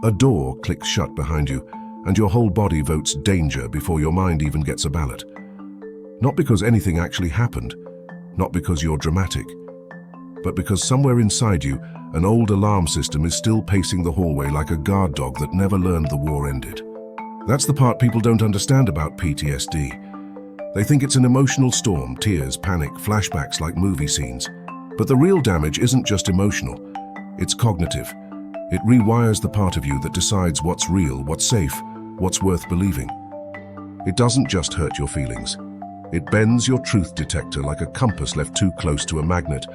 A door clicks shut behind you, and your whole body votes danger before your mind even gets a ballot. Not because anything actually happened, not because you're dramatic, but because somewhere inside you, an old alarm system is still pacing the hallway like a guard dog that never learned the war ended. That's the part people don't understand about PTSD. They think it's an emotional storm, tears, panic, flashbacks like movie scenes. But the real damage isn't just emotional, it's cognitive. It rewires the part of you that decides what's real, what's safe, what's worth believing. It doesn't just hurt your feelings. It bends your truth detector like a compass left too close to a magnet.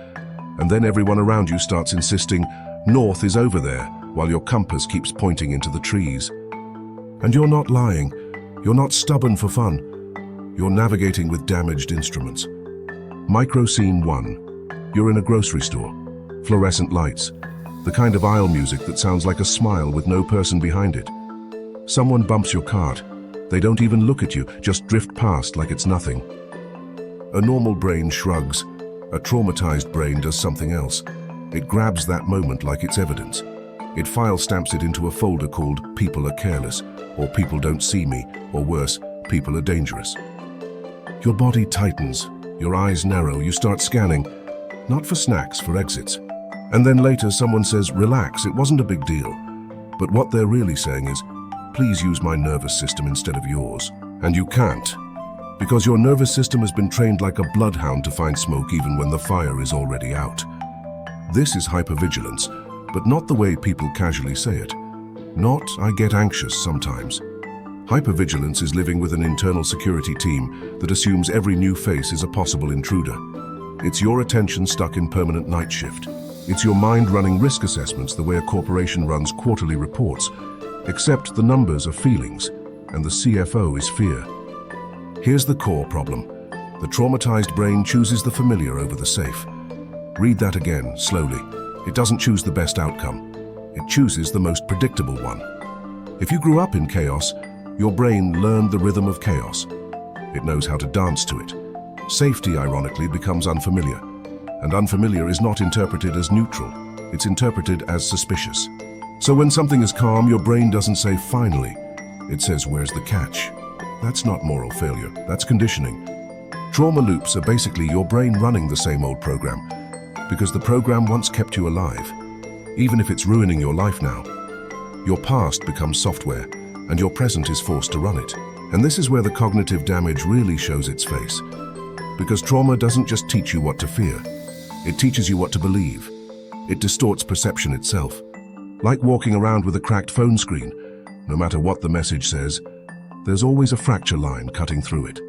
And then everyone around you starts insisting, north is over there, while your compass keeps pointing into the trees. And you're not lying. You're not stubborn for fun. You're navigating with damaged instruments. Micro scene 1. You're in a grocery store. Fluorescent lights. The kind of aisle music that sounds like a smile with no person behind it. Someone bumps your cart. They don't even look at you, just drift past like it's nothing. A normal brain shrugs. A traumatized brain does something else. It grabs that moment like it's evidence. It file stamps it into a folder called "People are careless," or "People don't see me," or worse, "People are dangerous." Your body tightens, your eyes narrow, you start scanning, not for snacks, for exits. And then later someone says, "Relax, it wasn't a big deal." But what they're really saying is, "Please use my nervous system instead of yours." And you can't, because your nervous system has been trained like a bloodhound to find smoke even when the fire is already out. This is hypervigilance, but not the way people casually say it. Not, "I get anxious sometimes." Hypervigilance is living with an internal security team that assumes every new face is a possible intruder. It's your attention stuck in permanent night shift. It's your mind running risk assessments the way a corporation runs quarterly reports, except the numbers are feelings, and the CFO is fear. Here's the core problem. The traumatized brain chooses the familiar over the safe. Read that again, slowly. It doesn't choose the best outcome. It chooses the most predictable one. If you grew up in chaos, your brain learned the rhythm of chaos. It knows how to dance to it. Safety, ironically, becomes unfamiliar. And unfamiliar is not interpreted as neutral. It's interpreted as suspicious. So when something is calm, your brain doesn't say "finally." It says, "Where's the catch?" That's not moral failure, that's conditioning. Trauma loops are basically your brain running the same old program, because the program once kept you alive. Even if it's ruining your life now, your past becomes software, and your present is forced to run it. And this is where the cognitive damage really shows its face. Because trauma doesn't just teach you what to fear, it teaches you what to believe. It distorts perception itself. Like walking around with a cracked phone screen, no matter what the message says, there's always a fracture line cutting through it.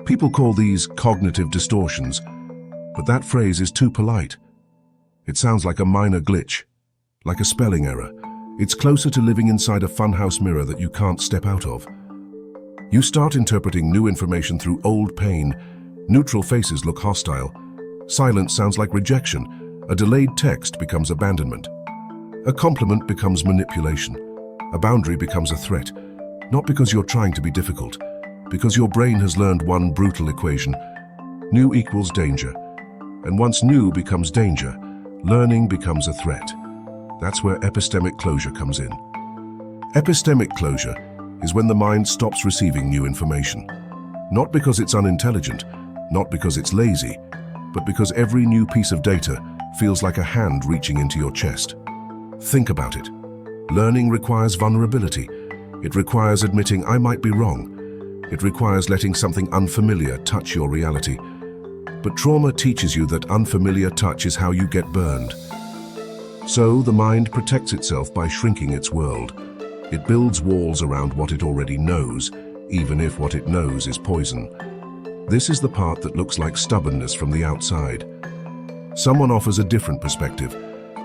People call these cognitive distortions, but that phrase is too polite. It sounds like a minor glitch, like a spelling error. It's closer to living inside a funhouse mirror that you can't step out of. You start interpreting new information through old pain. Neutral faces look hostile. Silence sounds like rejection. A delayed text becomes abandonment. A compliment becomes manipulation. A boundary becomes a threat. Not because you're trying to be difficult, because your brain has learned one brutal equation. New equals danger. And once new becomes danger, learning becomes a threat. That's where epistemic closure comes in. Epistemic closure is when the mind stops receiving new information. Not because it's unintelligent, not because it's lazy, but because every new piece of data feels like a hand reaching into your chest. Think about it. Learning requires vulnerability. It requires admitting I might be wrong. It requires letting something unfamiliar touch your reality. But trauma teaches you that unfamiliar touch is how you get burned. So the mind protects itself by shrinking its world. It builds walls around what it already knows, even if what it knows is poison. This is the part that looks like stubbornness from the outside. Someone offers a different perspective,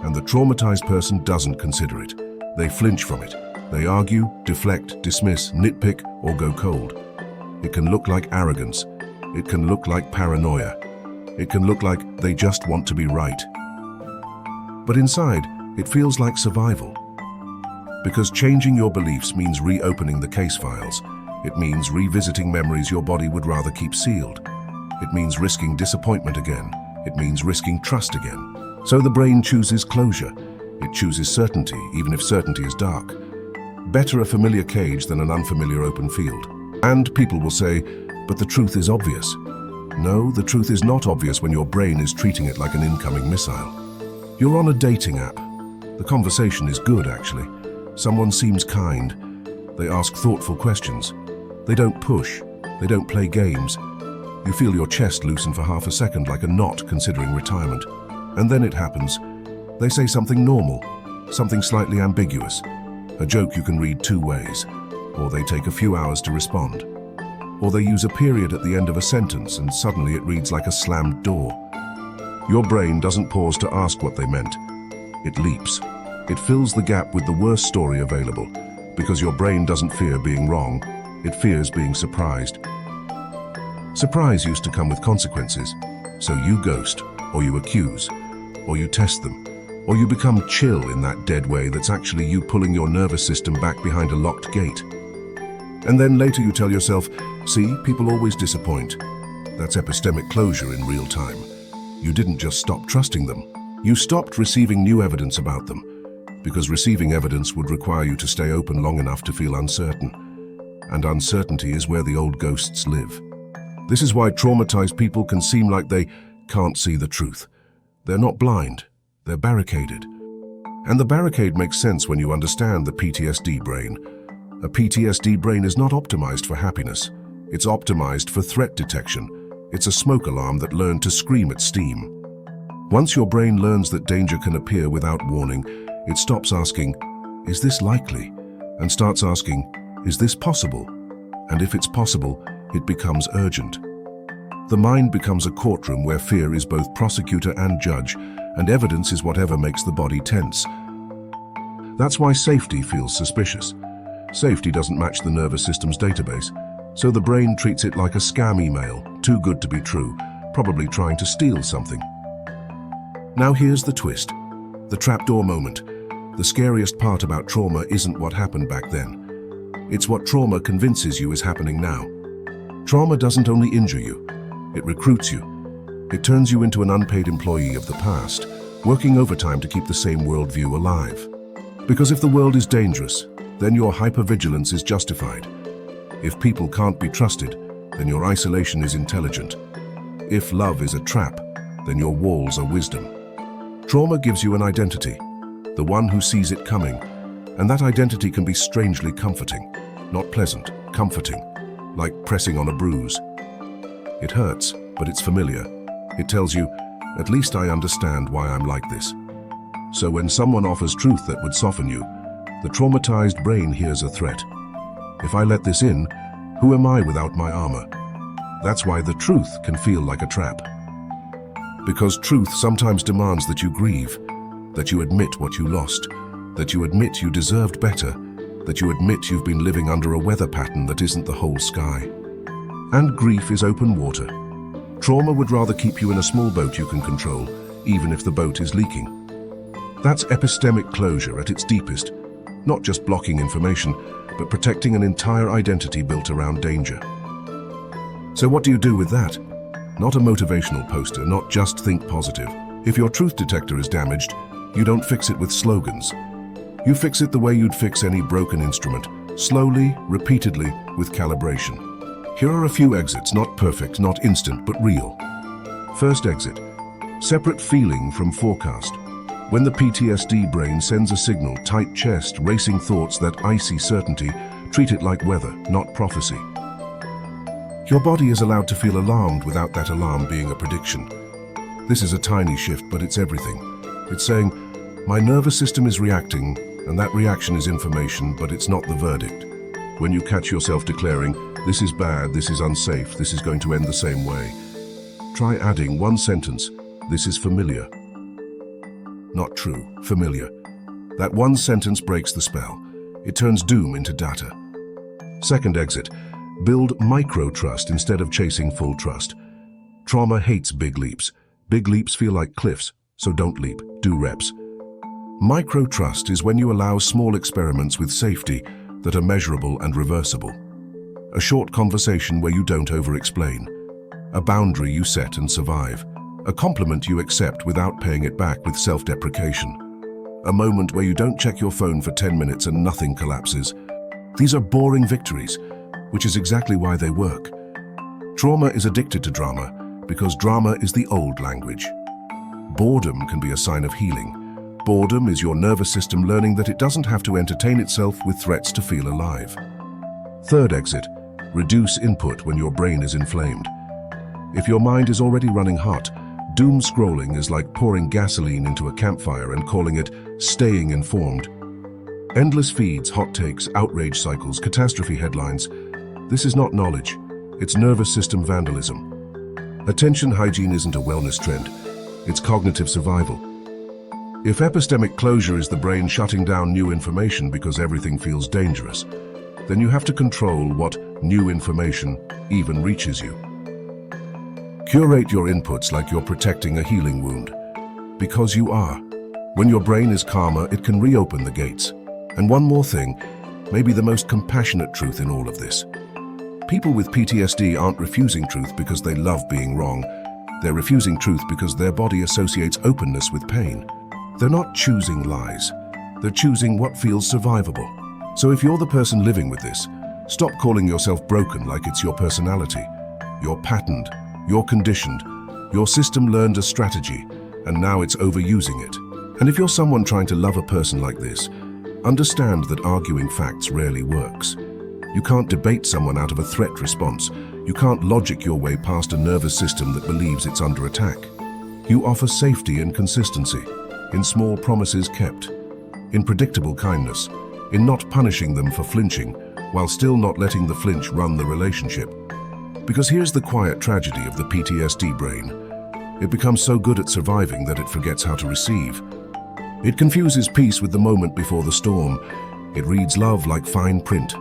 and the traumatized person doesn't consider it. They flinch from it. They argue, deflect, dismiss, nitpick, or go cold. It can look like arrogance. It can look like paranoia. It can look like they just want to be right. But inside, it feels like survival. Because changing your beliefs means reopening the case files. It means revisiting memories your body would rather keep sealed. It means risking disappointment again. It means risking trust again. So the brain chooses closure. It chooses certainty, even if certainty is dark. Better a familiar cage than an unfamiliar open field. And people will say, but the truth is obvious. No, the truth is not obvious when your brain is treating it like an incoming missile. You're on a dating app. The conversation is good, actually. Someone seems kind. They ask thoughtful questions. They don't push. They don't play games. You feel your chest loosen for half a second like a knot considering retirement. And then it happens. They say something normal, something slightly ambiguous, a joke you can read two ways, or they take a few hours to respond. Or they use a period at the end of a sentence and suddenly it reads like a slammed door. Your brain doesn't pause to ask what they meant. It leaps. It fills the gap with the worst story available, because your brain doesn't fear being wrong, it fears being surprised. Surprise used to come with consequences, so you ghost, or you accuse, or you test them, or you become chill in that dead way that's actually you pulling your nervous system back behind a locked gate. And then later you tell yourself, see, people always disappoint. That's epistemic closure in real time. You didn't just stop trusting them. You stopped receiving new evidence about them, because receiving evidence would require you to stay open long enough to feel uncertain. And uncertainty is where the old ghosts live. This is why traumatized people can seem like they can't see the truth. They're not blind, they're barricaded. And the barricade makes sense when you understand the PTSD brain. A PTSD brain is not optimized for happiness. It's optimized for threat detection. It's a smoke alarm that learned to scream at steam. Once your brain learns that danger can appear without warning, it stops asking, is this likely? And starts asking, is this possible? And if it's possible, it becomes urgent. The mind becomes a courtroom where fear is both prosecutor and judge, and evidence is whatever makes the body tense. That's why safety feels suspicious. Safety doesn't match the nervous system's database, so the brain treats it like a scam email, too good to be true, probably trying to steal something. Now here's the twist. The trapdoor moment. The scariest part about trauma isn't what happened back then. It's what trauma convinces you is happening now. Trauma doesn't only injure you, it recruits you. It turns you into an unpaid employee of the past, working overtime to keep the same worldview alive. Because if the world is dangerous, then your hypervigilance is justified. If people can't be trusted, then your isolation is intelligent. If love is a trap, then your walls are wisdom. Trauma gives you an identity, the one who sees it coming, and that identity can be strangely comforting. Not pleasant, comforting, like pressing on a bruise. It hurts, but it's familiar. It tells you, at least I understand why I'm like this. So when someone offers truth that would soften you, the traumatized brain hears a threat. If I let this in, who am I without my armor? That's why the truth can feel like a trap. Because truth sometimes demands that you grieve, that you admit what you lost, that you admit you deserved better, that you admit you've been living under a weather pattern that isn't the whole sky. And grief is open water. Trauma would rather keep you in a small boat you can control, even if the boat is leaking. That's epistemic closure at its deepest, not just blocking information, but protecting an entire identity built around danger. So what do you do with that? Not a motivational poster, not just think positive. If your truth detector is damaged, you don't fix it with slogans. You fix it the way you'd fix any broken instrument, slowly, repeatedly, with calibration. Here are a few exits, not perfect, not instant, but real. First exit, separate feeling from forecast. When the PTSD brain sends a signal, tight chest, racing thoughts, that icy certainty, treat it like weather, not prophecy. Your body is allowed to feel alarmed without that alarm being a prediction. This is a tiny shift, but it's everything. It's saying, my nervous system is reacting, and that reaction is information, but it's not the verdict. When you catch yourself declaring, this is bad, this is unsafe, this is going to end the same way, try adding one sentence, this is familiar. Not true, familiar. That one sentence breaks the spell. It turns doom into data. Second exit, build micro-trust instead of chasing full trust. Trauma hates big leaps. Big leaps feel like cliffs, so don't leap, do reps. Micro-trust is when you allow small experiments with safety that are measurable and reversible. A short conversation where you don't over-explain. A boundary you set and survive. A compliment you accept without paying it back with self-deprecation. A moment where you don't check your phone for 10 minutes and nothing collapses. These are boring victories, which is exactly why they work. Trauma is addicted to drama because drama is the old language. Boredom can be a sign of healing. Boredom is your nervous system learning that it doesn't have to entertain itself with threats to feel alive. Third exit, reduce input when your brain is inflamed. If your mind is already running hot, doom scrolling is like pouring gasoline into a campfire and calling it staying informed. Endless feeds, hot takes, outrage cycles, catastrophe headlines. This is not knowledge, it's nervous system vandalism. Attention hygiene isn't a wellness trend, it's cognitive survival. If epistemic closure is the brain shutting down new information because everything feels dangerous, then you have to control what new information even reaches you. Curate your inputs like you're protecting a healing wound. Because you are. When your brain is calmer, it can reopen the gates. And one more thing, maybe the most compassionate truth in all of this. People with PTSD aren't refusing truth because they love being wrong. They're refusing truth because their body associates openness with pain. They're not choosing lies. They're choosing what feels survivable. So if you're the person living with this, stop calling yourself broken like it's your personality. You're patterned. You're conditioned. Your system learned a strategy, and now it's overusing it. And if you're someone trying to love a person like this, understand that arguing facts rarely works. You can't debate someone out of a threat response. You can't logic your way past a nervous system that believes it's under attack. You offer safety and consistency, in small promises kept, in predictable kindness, in not punishing them for flinching, while still not letting the flinch run the relationship. Because here's the quiet tragedy of the PTSD brain. It becomes so good at surviving that it forgets how to receive. It confuses peace with the moment before the storm. It reads love like fine print.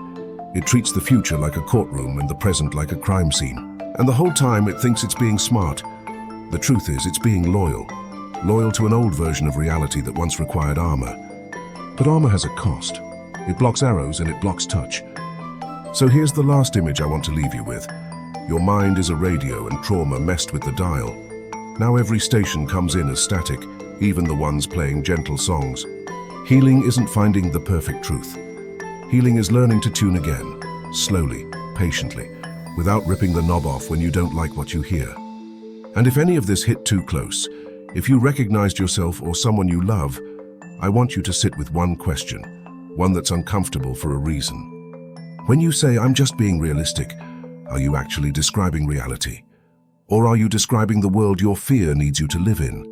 It treats the future like a courtroom and the present like a crime scene. And the whole time it thinks it's being smart. The truth is it's being loyal. Loyal to an old version of reality that once required armor. But armor has a cost. It blocks arrows and it blocks touch. So here's the last image I want to leave you with. Your mind is a radio and trauma messed with the dial. Now every station comes in as static, even the ones playing gentle songs. Healing isn't finding the perfect truth. Healing is learning to tune again, slowly, patiently, without ripping the knob off when you don't like what you hear. And if any of this hit too close, if you recognized yourself or someone you love, I want you to sit with one question, one that's uncomfortable for a reason. When you say, "I'm just being realistic," are you actually describing reality? Or are you describing the world your fear needs you to live in?